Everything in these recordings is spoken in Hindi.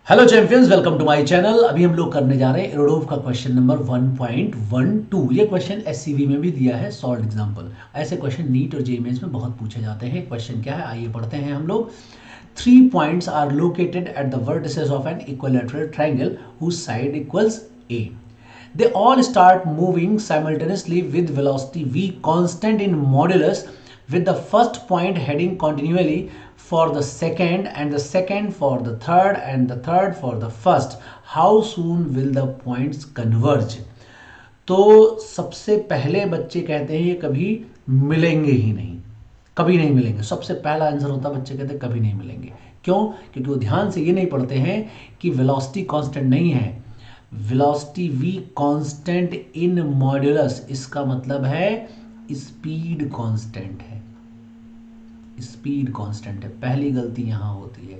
Hello champions, welcome to my channel. अभी हम लोग करने जा रहे हैं एरोडोव का क्वेश्चन नंबर 1.12। ये क्वेश्चन एससीवी में भी दिया है, सॉल्व एग्जांपल। ऐसे क्वेश्चन नीट और जेईई मेंस में बहुत पूछे जाते हैं। क्वेश्चन क्या है आइए पढ़ते हैं हम लोग। 3 points are located at the vertices of an equilateral triangle whose side equals a. They all start moving simultaneously with velocity v constant in modulus, with the first point heading continually for the second and the second for the third and the third for the first. How soon will the points converge? तो सबसे पहले बच्चे कहते हैं ये कभी मिलेंगे ही नहीं, कभी नहीं मिलेंगे। सबसे पहला आंसर होता है, बच्चे कहते हैं कभी नहीं मिलेंगे। क्यों? क्योंकि वो ध्यान से ये नहीं पढ़ते हैं कि वेलोसिटी कांस्टेंट नहीं है, velocity v constant in modulus. इसका मतलब है स्पीड कांस्टेंट है, स्पीड कांस्टेंट है। पहली गलती यहाँ होती है।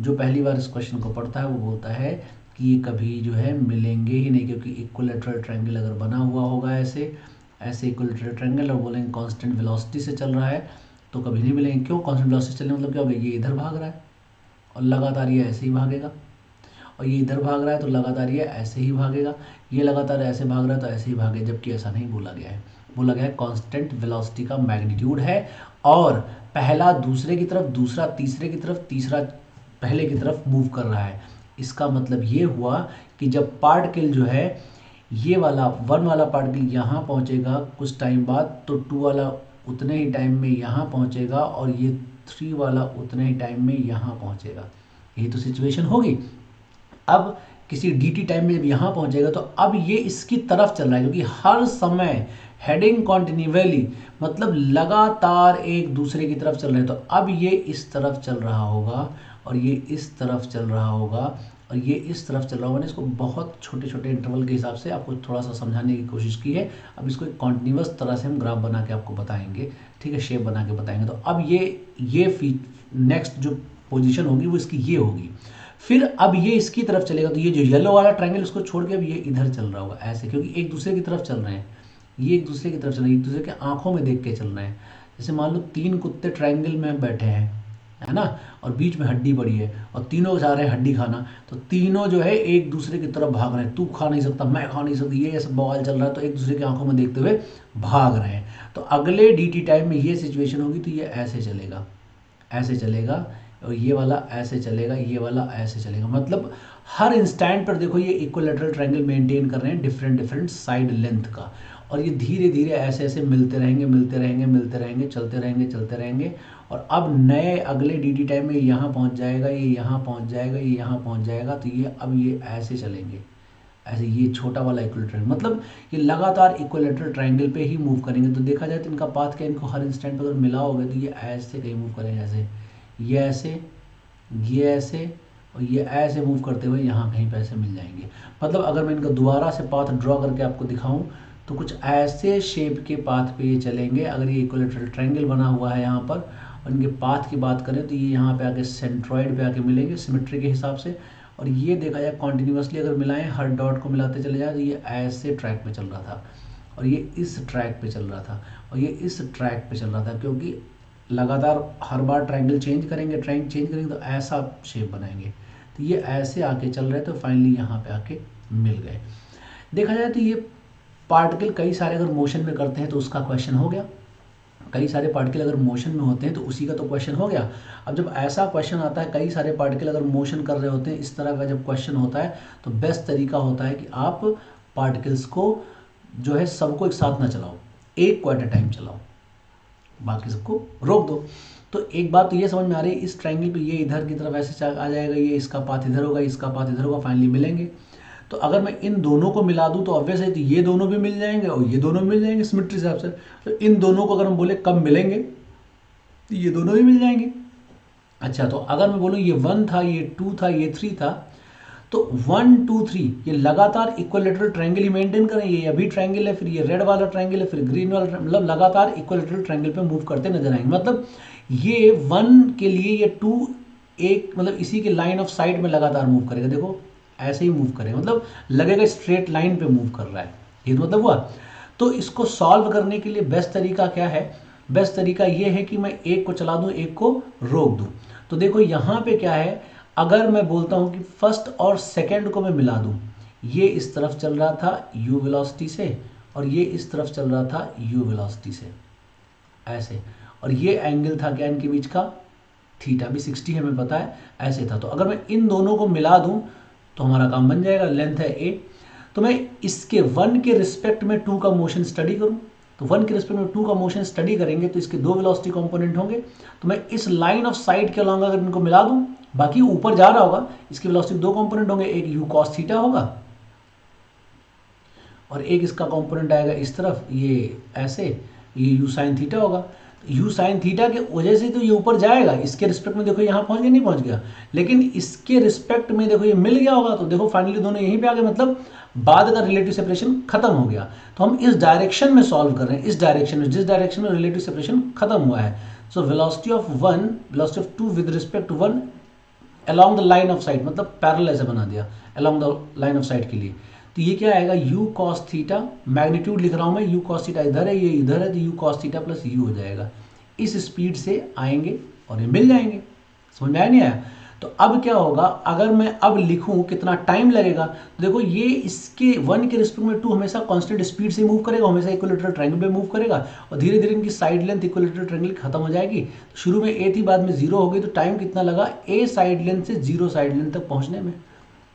जो पहली बार इस क्वेश्चन को पढ़ता है वो बोलता है कि ये कभी जो है मिलेंगे ही नहीं, क्योंकि इक्विलैटरल ट्रायंगल अगर बना हुआ होगा ऐसे ऐसे इक्विलैटरल ट्रायंगल और बोलेंगे कांस्टेंट वेलोसिटी से चल रहा है तो कभी नहीं मिलेंगे। क्यों? कांस्टेंट वेलोसिटी चलने मतलब क्या हो गया, ये इधर भाग रहा है और लगातार ये ऐसे ही भागेगा, और ये इधर भाग रहा है तो लगातार ये ऐसे ही भागेगा, ये लगातार ऐसे भाग रहा है तो ऐसे ही भागे। जबकि ऐसा नहीं बोला गया है, बोला गया है कांस्टेंट वेलोसिटी का मैग्नीट्यूड है, और पहला दूसरे की तरफ, दूसरा तीसरे की तरफ, तीसरा पहले की तरफ मूव कर रहा है। इसका मतलब ये हुआ कि जब पार्टिकल जो है ये वाला 1 वाला पार्टिकल यहाँ पहुँचेगा कुछ टाइम बाद, तो 2 वाला उतने ही टाइम में यहाँ पहुँचेगा, और ये 3 वाला उतने ही टाइम में यहाँ पहुँचेगा। यही तो सिचुएशन होगी। अब किसी dt टाइम में जब यहाँ पहुँचेगा तो अब ये इसकी तरफ चल रहा है, क्योंकि हर समय हेडिंग कॉन्टिन्यूअली मतलब लगातार एक दूसरे की तरफ चल रहे हैं। तो अब ये इस तरफ चल रहा होगा, और ये इस तरफ चल रहा होगा, और ये इस तरफ चल रहा होगा। मैंने इसको बहुत छोटे छोटे इंटरवल के हिसाब से आपको थोड़ा सा समझाने की कोशिश की है। अब इसको एक कॉन्टिन्यूअस तरह से हम ग्राफ बना के आपको बताएंगे, ठीक है, शेप बना के बताएंगे। तो अब ये नेक्स्ट जो पोजीशन होगी वो इसकी ये होगी। फिर अब ये इसकी तरफ चलेगा, तो ये जो येलो वाला ट्रायंगल उसको छोड़ के अब ये इधर चल रहा होगा ऐसे, क्योंकि एक दूसरे की तरफ चल रहे हैं। ये एक दूसरे की तरफ चल रहे हैं, एक दूसरे के आंखों में देख के चल रहे हैं। जैसे मान लो 3 कुत्ते ट्रायंगल में बैठे हैं, है ना, और बीच में हड्डी पड़ी है, और तीनों जा रहे हैं हड्डी खाना। तो तीनों जो है एक दूसरे की तरफ भाग रहे हैं। तू खा नहीं सकता, मैं खा नहीं सकती, ये ऐसा बवाल चल रहा है, तो एक दूसरे की आंखों में देखते हुए भाग रहे हैं। तो अगले dt टाइम में ये सिचुएशन होगी, तो ये ऐसे चलेगा, ऐसे चलेगा, और ये वाला ऐसे चलेगा, ये वाला ऐसे चलेगा। मतलब हर इंस्टेंट पर देखो ये इक्विलैटरल ट्रायंगल मेंटेन कर रहे हैं डिफरेंट डिफरेंट साइड लेंथ का, और ये धीरे धीरे ऐसे ऐसे मिलते रहेंगे, मिलते रहेंगे, मिलते रहेंगे, चलते रहेंगे, चलते रहेंगे। और अब नए अगले dt टाइम में यहाँ पहुँच जाएगा, ये यहाँ पहुँच जाएगा, ये यहाँ पहुँच जाएगा। तो ये अब ये ऐसे चलेंगे, ऐसे। ये छोटा वाला इक्विलैटरल मतलब ये लगातार इक्विलैटरल ट्रायंगल पे ही मूव करेंगे। तो देखा जाए तो इनका पाथ क्या, इनको हर इंस्टेंट पर अगर मिला होगा तो ये ऐसे कहीं मूव करेंगे, ऐसे, ये ऐसे, ये ऐसे, और ये ऐसे मूव करते हुए यहाँ कहीं पे ऐसे मिल जाएंगे। मतलब अगर मैं इनका दोबारा से पाथ ड्रॉ करके आपको दिखाऊं तो कुछ ऐसे शेप के पाथ पे ये चलेंगे। अगर ये इक्विलैटरल ट्रायंगल बना हुआ है यहाँ पर, और इनके पाथ की बात करें तो ये यहाँ पे आके सेंट्रॉइड पे आके मिलेंगे सिमेट्री के हिसाब से। और ये देखा जाए कॉन्टिन्यूसली अगर मिलाएं, हर डॉट को मिलाते चले जाए, तो ये ऐसे ट्रैक पे चल रहा था, और ये इस ट्रैक पे चल रहा था, और ये इस ट्रैक पे चल रहा था। क्योंकि लगातार हर बार ट्रायंगल चेंज करेंगे, ट्रायंगल चेंज करेंगे तो ऐसा शेप बनाएंगे। तो ये ऐसे आके चल रहे, तो फाइनली यहाँ पे आके मिल गए। देखा जाए तो ये पार्टिकल कई सारे अगर मोशन में करते हैं तो उसका क्वेश्चन हो गया। कई सारे पार्टिकल अगर मोशन में होते हैं तो उसी का तो क्वेश्चन हो गया। अब जब ऐसा क्वेश्चन आता है, कई सारे पार्टिकल अगर मोशन कर रहे होते हैं, इस तरह का जब क्वेश्चन होता है, तो बेस्ट तरीका होता है कि आप पार्टिकल्स को जो है सबको एक साथ ना चलाओ, एक को एट अ टाइम चलाओ, बाकी सबको रोक दो। तो एक बात तो ये समझ में आ रही है, इस ट्रायंगल पे ये इधर की तरफ ऐसे आ जाएगा, ये इसका पाथ इधर होगा, इसका पाथ इधर होगा, फाइनली मिलेंगे। तो अगर मैं इन दोनों को मिला दूं तो ऑब्वियस है, तो ये दोनों भी मिल जाएंगे और ये दोनों भी मिल जाएंगे सिमेट्री हिसाब से। तो इन दोनों को अगर हम बोले कब मिलेंगे, तो ये दोनों भी मिल जाएंगे। अच्छा, तो अगर मैं बोलूँ ये 1 था, ये 2 था, ये 3 था, तो 1 2 3 ये लगातार इक्विलैटरल ट्रायंगल ही मेंटेन करें। ये अभी ट्रायंगल है, फिर ये रेड वाला ट्रायंगल है, फिर ग्रीन वाला, मतलब लगातार इक्विलैटरल ट्रायंगल पे मूव करते नजर आएंगे। मतलब ये 1 के लिए ये 2 एक मतलब इसी के लाइन ऑफ साइट में लगातार मूव करेगा। देखो ऐसे ही मूव करेगा, मतलब लगेगा स्ट्रेट लाइन पे मूव कर रहा है। ये तो मतलब हुआ। तो इसको सॉल्व करने के लिए बेस्ट तरीका क्या है? बेस्ट तरीका ये है कि मैं एक को चला दूं, एक को रोक दूं। तो देखो यहाँ पे क्या है, अगर मैं बोलता हूँ कि फर्स्ट और सेकंड को मैं मिला दूँ, ये इस तरफ चल रहा था u वेलोसिटी से और ये इस तरफ चल रहा था u वेलोसिटी से, ऐसे, और ये एंगल था क्या इनके बीच का, थीटा भी 60 हमें पता है, ऐसे था। तो अगर मैं इन दोनों को मिला दूं तो हमारा काम बन जाएगा, लेंथ है a। तो मैं इसके 1 के रिस्पेक्ट में 2 का मोशन स्टडी करूं, तो 1 के रिस्पेक्ट में 2 का मोशन स्टडी करेंगे तो इसके 2 वेलोसिटी कंपोनेंट होंगे। तो मैं इस लाइन ऑफ साइट के अलॉन्ग अगर इनको मिला दूं, बाकी ऊपर जा रहा होगा, इसकी वेलोसिटी 2 कंपोनेंट होंगे, एक u cos थीटा होगा और एक इसका कंपोनेंट आएगा इस तरफ, ये ऐसे, ये u sin थीटा होगा। u sin थीटा के वजह से तो ये ऊपर जाएगा, इसके रिस्पेक्ट में देखो यहाँ पहुंच गया, नहीं पहुंच गया, लेकिन इसके रिस्पेक्ट में देखो ये मिल गया होगा, तो देखो फाइनली दोनों यहीं पे आ गए, मतलब बाद का रिलेटिव सेपरेशन खत्म हो गया। तो हम इस डायरेक्शन में सॉल्व कर रहे हैं, इस डायरेक्शन में, जिस डायरेक्शन में रिलेटिव सेपरेशन खत्म हुआ है। So velocity of 1, velocity of 2 with respect to 1 along the line of sight, मतलब पैरेलल ऐसे बना दिया along the line of sight के लिए। तो ये क्या आएगा, u cos थीटा, मैग्नीट्यूड लिख रहा हूं मैं, u cos थीटा इधर है, ये इधर है, तो u cos theta plus u हो जाएगा। इस स्पीड से आएंगे और ये मिल जाएंगे। समझ में आया नहीं आया? तो अब क्या होगा, अगर मैं अब लिखूं कितना टाइम लगेगा, तो देखो ये इसके 1 के रिस्पेक्ट में 2 हमेशा कांस्टेंट स्पीड से मूव करेगा, हमेशा इक्विलेटरल ट्रायंगल पे मूव करेगा और धीरे धीरे इनकी साइड लेंथ इक्विलेटरल ट्रायंगल खत्म हो जाएगी। तो शुरू में a थी, बाद में 0 हो गई, तो टाइम कितना लगा a साइड लेंथ से 0 साइड लेंथ तक पहुंचने में,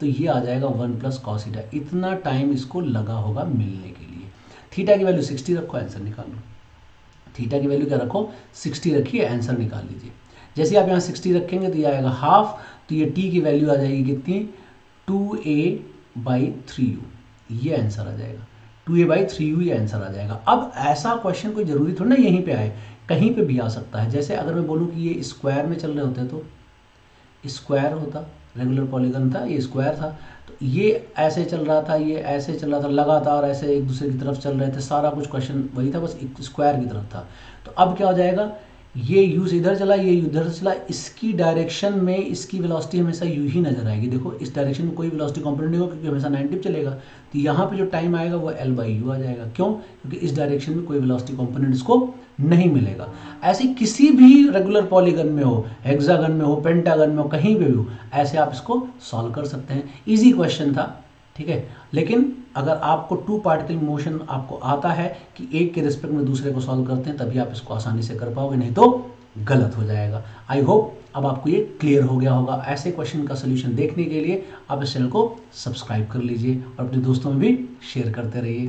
तो ये आ जाएगा 1 प्लस कॉस थीटा। इतना टाइम इसको लगा होगा मिलने के लिए। थीटा की वैल्यू 60 रखो, आंसर निकाल लो। थीटा की वैल्यू क्या रखो, 60 रखिए, आंसर निकाल लीजिए। जैसे आप यहाँ 60 रखेंगे तो ये आएगा हाफ, तो ये t की वैल्यू आ जाएगी कितनी, 2a/3u, ये आंसर आ जाएगा। 2a/3u ये आंसर आ जाएगा। अब ऐसा क्वेश्चन कोई जरूरी थोड़ा ना यहीं पे आए, कहीं पे भी आ सकता है। जैसे अगर मैं बोलूँ कि ये स्क्वायर में चल रहे होते तो स्क्वायर होता, रेगुलर पॉलीगन था, ये स्क्वायर था, तो ये ऐसे चल रहा था, ये ऐसे चल रहा था, लगातार ऐसे एक दूसरे की तरफ चल रहे थे, सारा कुछ क्वेश्चन वही था, बस एक स्क्वायर की तरफ था। तो अब क्या हो जाएगा, ये u से इधर चला, ये इधर से चला, इसकी डायरेक्शन में इसकी वेलोसिटी हमेशा u ही नजर आएगी। देखो इस डायरेक्शन में कोई वेलोसिटी कंपोनेंट नहीं होगा क्योंकि हमेशा 90 चलेगा, तो यहाँ पे जो टाइम आएगा वो l/u आ जाएगा। क्यों? क्योंकि इस डायरेक्शन में कोई वेलोसिटी कंपोनेंट इसको नहीं मिलेगा। ऐसे किसी भी रेगुलर पॉलीगन में हो, हेक्सागन में हो, पेंटागन में हो, कहीं पे भी हो, ऐसे आप इसको सॉल्व कर सकते हैं। इजी क्वेश्चन था, ठीक है। लेकिन अगर आपको 2 पार्टिकल मोशन आपको आता है कि एक के रिस्पेक्ट में दूसरे को सॉल्व करते हैं, तभी आप इसको आसानी से कर पाओगे, नहीं तो गलत हो जाएगा। आई होप अब आपको ये क्लियर हो गया होगा। ऐसे क्वेश्चन का सोल्यूशन देखने के लिए आप इस चैनल को सब्सक्राइब कर लीजिए और अपने दोस्तों में भी शेयर करते रहिए।